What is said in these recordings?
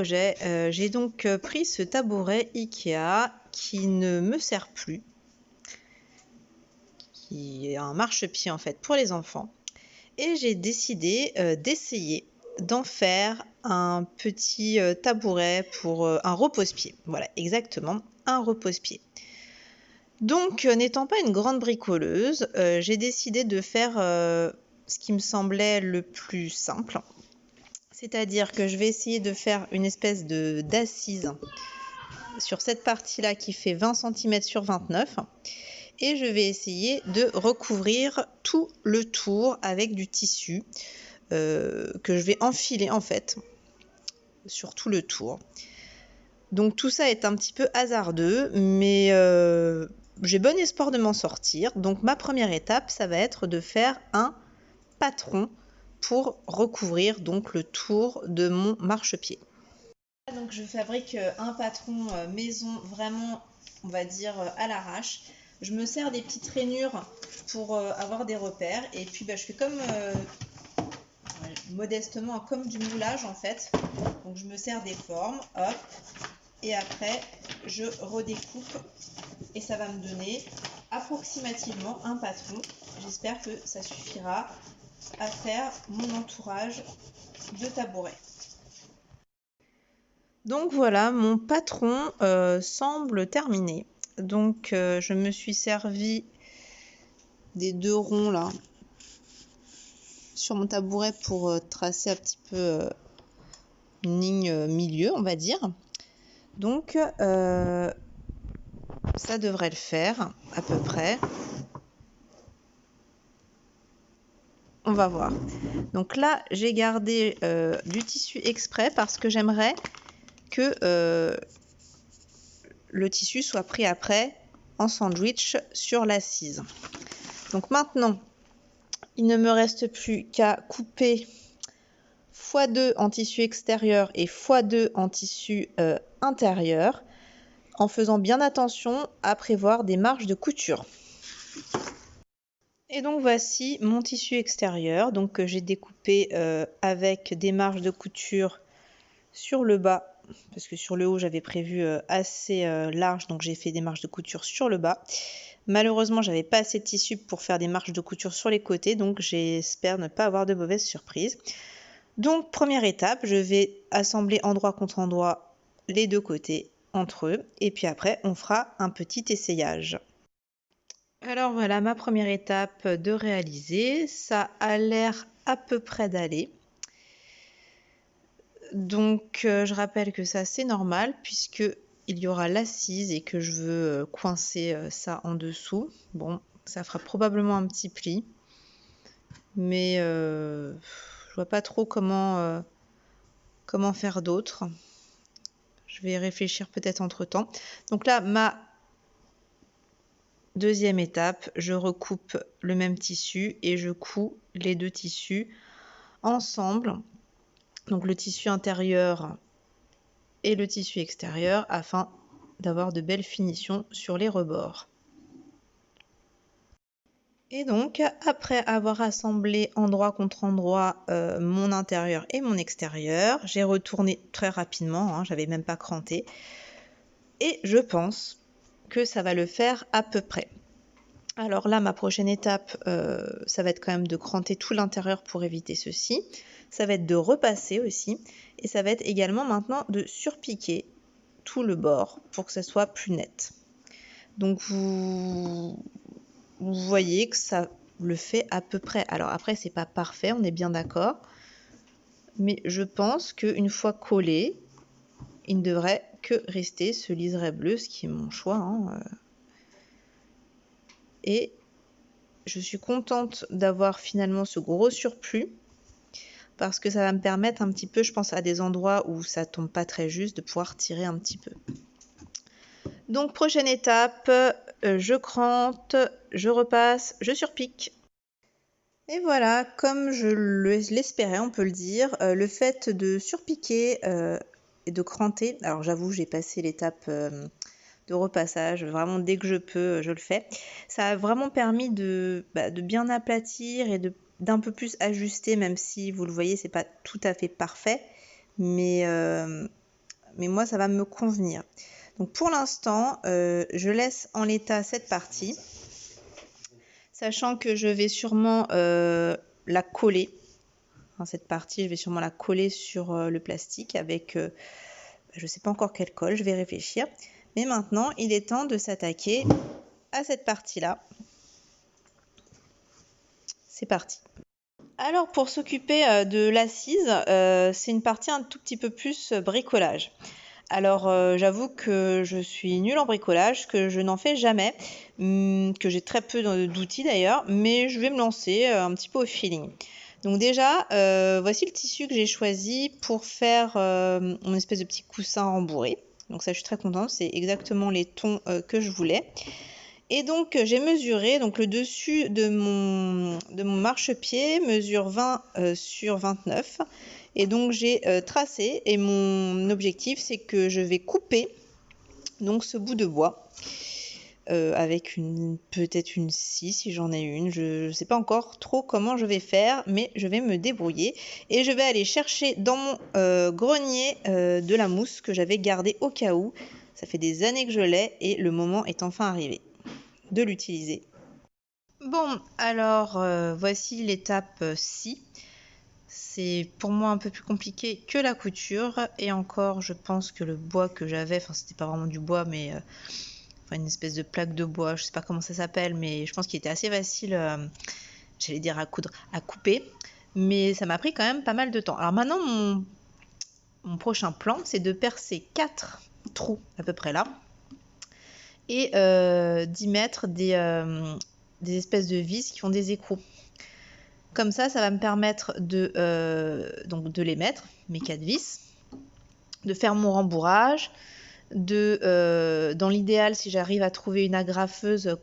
projet. J'ai donc pris ce tabouret Ikea qui ne me sert plus, qui est un marchepied en fait pour les enfants. Et j'ai décidé d'essayer d'en faire un petit tabouret pour un repose-pied. Voilà, exactement, un repose-pied. Donc, n'étant pas une grande bricoleuse, j'ai décidé de faire ce qui me semblait le plus simple. C'est-à-dire que je vais essayer de faire une espèce d'assise sur cette partie-là qui fait 20 cm sur 29. Et je vais essayer de recouvrir tout le tour avec du tissu que je vais enfiler en fait sur tout le tour. Donc tout ça est un petit peu hasardeux, mais j'ai bon espoir de m'en sortir. Donc ma première étape, ça va être de faire un patron pour recouvrir donc le tour de mon marchepied. Donc je fabrique un patron maison vraiment, on va dire, à l'arrache. Je me sers des petites rainures pour avoir des repères. Et puis je fais comme modestement comme du moulage en fait. Donc je me sers des formes, hop, et après je redécoupe et ça va me donner approximativement un patron. J'espère que ça suffira à faire mon entourage de tabouret. Donc voilà, mon patron semble terminé. Donc je me suis servi des 2 ronds là sur mon tabouret pour tracer un petit peu une ligne milieu, on va dire. Donc ça devrait le faire à peu près. On va voir. Donc là, j'ai gardé du tissu exprès parce que j'aimerais que le tissu soit pris après en sandwich sur l'assise. Donc maintenant, il ne me reste plus qu'à couper x2 en tissu extérieur et x2 en tissu intérieur, en faisant bien attention à prévoir des marges de couture. Et donc voici mon tissu extérieur, donc que j'ai découpé avec des marges de couture sur le bas, parce que sur le haut j'avais prévu assez large, donc j'ai fait des marges de couture sur le bas. Malheureusement, j'avais pas assez de tissu pour faire des marges de couture sur les côtés, donc j'espère ne pas avoir de mauvaises surprises. Donc première étape, je vais assembler endroit contre endroit les 2 côtés entre eux, et puis après on fera un petit essayage. Alors voilà ma première étape de réaliser, ça a l'air à peu près d'aller. Donc je rappelle que ça c'est normal puisque il y aura l'assise et que je veux coincer ça en dessous. Bon, ça fera probablement un petit pli, mais je vois pas trop comment faire d'autre. Je vais y réfléchir peut-être entre temps. Donc là, ma deuxième étape, je recoupe le même tissu et je couds les 2 tissus ensemble. Donc le tissu intérieur et le tissu extérieur afin d'avoir de belles finitions sur les rebords. Et donc après avoir assemblé endroit contre endroit mon intérieur et mon extérieur, j'ai retourné très rapidement, hein, j'avais même pas cranté, et je pense que ça va le faire à peu près. Alors là, ma prochaine étape, ça va être quand même de cranter tout l'intérieur pour éviter ceci. Ça va être de repasser aussi. Et ça va être également maintenant de surpiquer tout le bord pour que ça soit plus net. Donc vous voyez que ça le fait à peu près. Alors après, c'est pas parfait, on est bien d'accord. Mais je pense qu'une fois collé, il ne devrait que rester ce liseré bleu, ce qui est mon choix, hein. Et je suis contente d'avoir finalement ce gros surplus parce que ça va me permettre un petit peu, je pense à des endroits où ça tombe pas très juste, de pouvoir tirer un petit peu. Donc prochaine étape, je crante, je repasse, je surpique. Et voilà, comme je l'espérais, on peut le dire, le fait de surpiquer et de cranter, alors j'avoue j'ai passé l'étape de repassage, vraiment dès que je peux, je le fais. Ça a vraiment permis de bien aplatir et d'un peu plus ajuster, même si vous le voyez, c'est pas tout à fait parfait, mais mais moi ça va me convenir. Donc pour l'instant, je laisse en l'état cette partie, sachant que je vais sûrement la coller. Enfin, cette partie, je vais sûrement la coller sur le plastique avec, je ne sais pas encore quelle colle, je vais réfléchir. Mais maintenant, il est temps de s'attaquer à cette partie-là. C'est parti. Alors pour s'occuper de l'assise, c'est une partie un tout petit peu plus bricolage. Alors j'avoue que je suis nulle en bricolage, que je n'en fais jamais, que j'ai très peu d'outils d'ailleurs, mais je vais me lancer un petit peu au feeling. Donc déjà, voici le tissu que j'ai choisi pour faire mon espèce de petit coussin rembourré. Donc ça, je suis très contente, c'est exactement les tons que je voulais. Et donc j'ai mesuré, donc le dessus de mon marchepied mesure 20 sur 29. Et donc j'ai tracé, et mon objectif c'est que je vais couper donc ce bout de bois avec peut-être une scie si j'en ai une. Je ne sais pas encore trop comment je vais faire, mais je vais me débrouiller. Et je vais aller chercher dans mon grenier de la mousse que j'avais gardée au cas où. Ça fait des années que je l'ai et le moment est enfin arrivé de l'utiliser. Bon, alors voici l'étape 6. C'est pour moi un peu plus compliqué que la couture, et encore je pense que le bois que j'avais, enfin c'était pas vraiment du bois mais enfin, une espèce de plaque de bois, je sais pas comment ça s'appelle, mais je pense qu'il était assez facile, j'allais dire à coudre, à couper, mais ça m'a pris quand même pas mal de temps. Alors maintenant mon prochain plan c'est de percer 4 trous à peu près là, et d'y mettre des espèces de vis qui ont des écrous. Comme ça va me permettre donc de les mettre, mes 4 vis, de faire mon rembourrage, dans l'idéal, si j'arrive à trouver une agrafeuse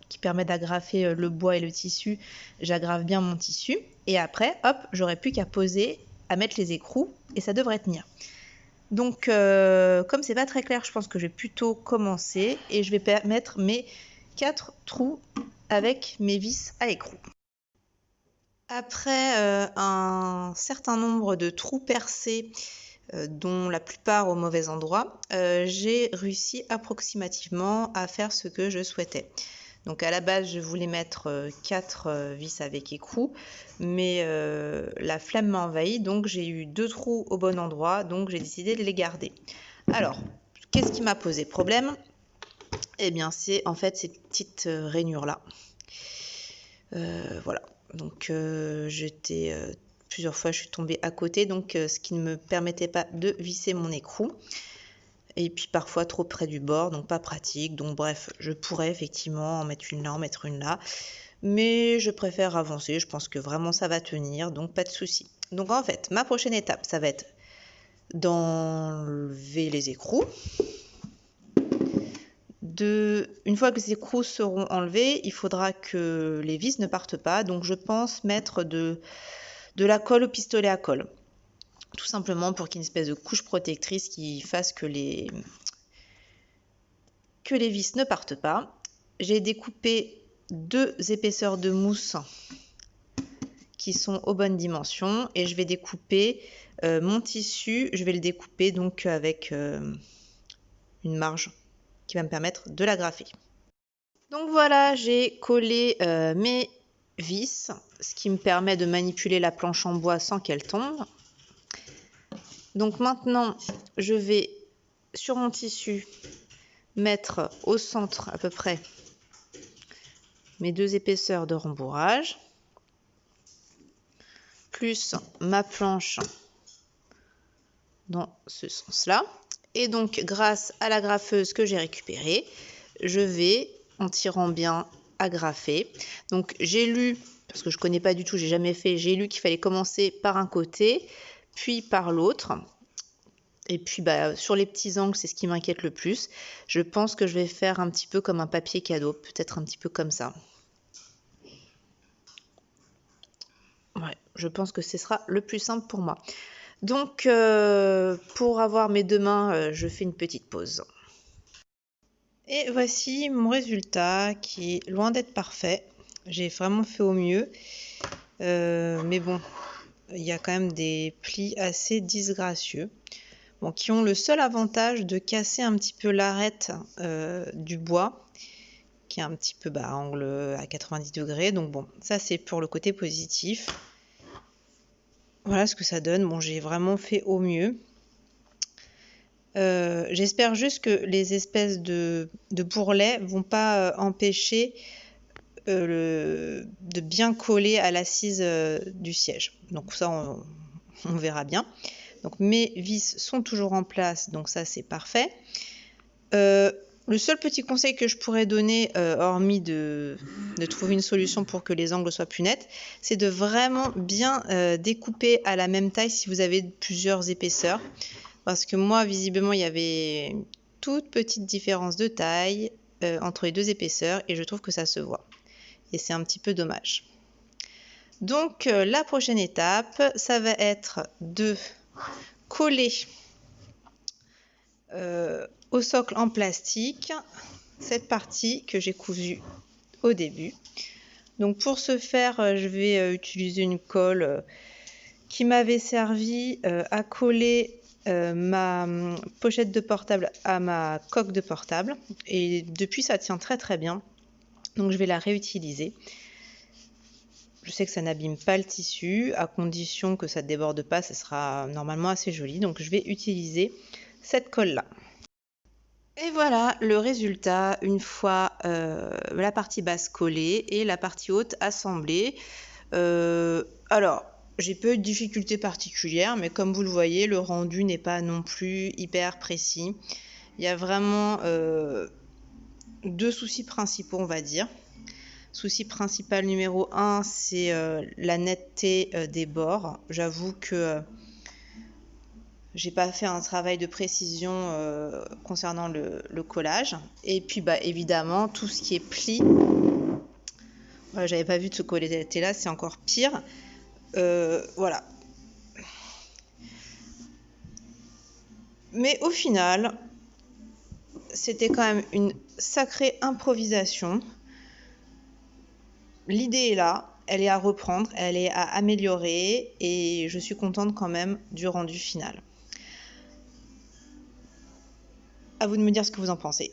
qui permet d'agrafer le bois et le tissu, j'agrafe bien mon tissu. Et après, hop, j'aurai plus qu'à poser, à mettre les écrous, et ça devrait tenir. Donc, comme c'est pas très clair, je pense que je vais plutôt commencer, et je vais mettre mes 4 trous avec mes vis à écrou. Après un certain nombre de trous percés, dont la plupart au mauvais endroit, j'ai réussi approximativement à faire ce que je souhaitais. Donc à la base, je voulais mettre 4 vis avec écrou, mais la flemme m'a envahi, donc j'ai eu 2 trous au bon endroit, donc j'ai décidé de les garder. Alors, qu'est-ce qui m'a posé problème? Eh bien, c'est en fait ces petites rainures-là. Voilà. Donc plusieurs fois je suis tombée à côté, donc ce qui ne me permettait pas de visser mon écrou, et puis parfois trop près du bord, donc pas pratique. Donc bref, je pourrais effectivement en mettre une là, en mettre une là, mais je préfère avancer, je pense que vraiment ça va tenir, donc pas de souci. Donc en fait, ma prochaine étape, ça va être d'enlever les écrous. Une fois que les écrous seront enlevés, il faudra que les vis ne partent pas, donc je pense mettre de la colle au pistolet à colle, tout simplement pour qu'il y ait une espèce de couche protectrice qui fasse que les vis ne partent pas. J'ai découpé 2 épaisseurs de mousse qui sont aux bonnes dimensions, et je vais découper mon tissu, je vais le découper donc avec une marge qui va me permettre de l'agrafer. Donc voilà, j'ai collé mes vis, ce qui me permet de manipuler la planche en bois sans qu'elle tombe. Donc maintenant, je vais sur mon tissu mettre au centre à peu près mes 2 épaisseurs de rembourrage, plus ma planche dans ce sens-là. Et donc, grâce à l'agrafeuse que j'ai récupérée, je vais, en tirant bien, agrafer. Donc, j'ai lu, parce que je ne connais pas du tout, j'ai jamais fait, j'ai lu qu'il fallait commencer par un côté, puis par l'autre. Et puis, sur les petits angles, c'est ce qui m'inquiète le plus. Je pense que je vais faire un petit peu comme un papier cadeau, peut-être un petit peu comme ça. Ouais, je pense que ce sera le plus simple pour moi. Donc, pour avoir mes 2 mains, je fais une petite pause. Et voici mon résultat qui est loin d'être parfait. J'ai vraiment fait au mieux. Mais bon, il y a quand même des plis assez disgracieux. bon, qui ont le seul avantage de casser un petit peu l'arête du bois, qui est un petit peu à angle à 90 degrés. Donc bon, ça c'est pour le côté positif. Voilà ce que ça donne. Bon, j'ai vraiment fait au mieux. J'espère juste que les espèces de bourrelets vont pas empêcher de bien coller à l'assise du siège. Donc ça, on verra bien. Donc mes vis sont toujours en place, donc ça c'est parfait. Le seul petit conseil que je pourrais donner, hormis de trouver une solution pour que les angles soient plus nets, c'est de vraiment bien découper à la même taille si vous avez plusieurs épaisseurs. Parce que moi, visiblement, il y avait une toute petite différence de taille entre les deux épaisseurs et je trouve que ça se voit. Et c'est un petit peu dommage. Donc la prochaine étape, ça va être de coller au socle en plastique cette partie que j'ai cousue au début. Donc pour ce faire, je vais utiliser une colle qui m'avait servi à coller ma pochette de portable à ma coque de portable. Et depuis, ça tient très très bien. Donc je vais la réutiliser. Je sais que ça n'abîme pas le tissu, à condition que ça ne déborde pas, ça sera normalement assez joli. Donc je vais utiliser cette colle-là. Et voilà le résultat une fois la partie basse collée et la partie haute assemblée. Alors, j'ai pas eu de difficultés particulières, mais comme vous le voyez, le rendu n'est pas non plus hyper précis. Il y a vraiment deux soucis principaux, on va dire. Souci principal numéro 1, c'est la netteté des bords. J'avoue que j'ai pas fait un travail de précision concernant le collage. Et puis évidemment, tout ce qui est pli. Voilà, j'avais pas vu de ce côté-là, c'est encore pire. Voilà. Mais au final, c'était quand même une sacrée improvisation. L'idée est là, elle est à reprendre, elle est à améliorer et je suis contente quand même du rendu final. À vous de me dire ce que vous en pensez.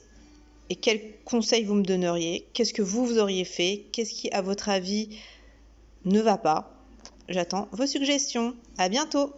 Et quels conseils vous me donneriez? Qu'est-ce que vous auriez fait? Qu'est-ce qui, à votre avis, ne va pas? J'attends vos suggestions. À bientôt!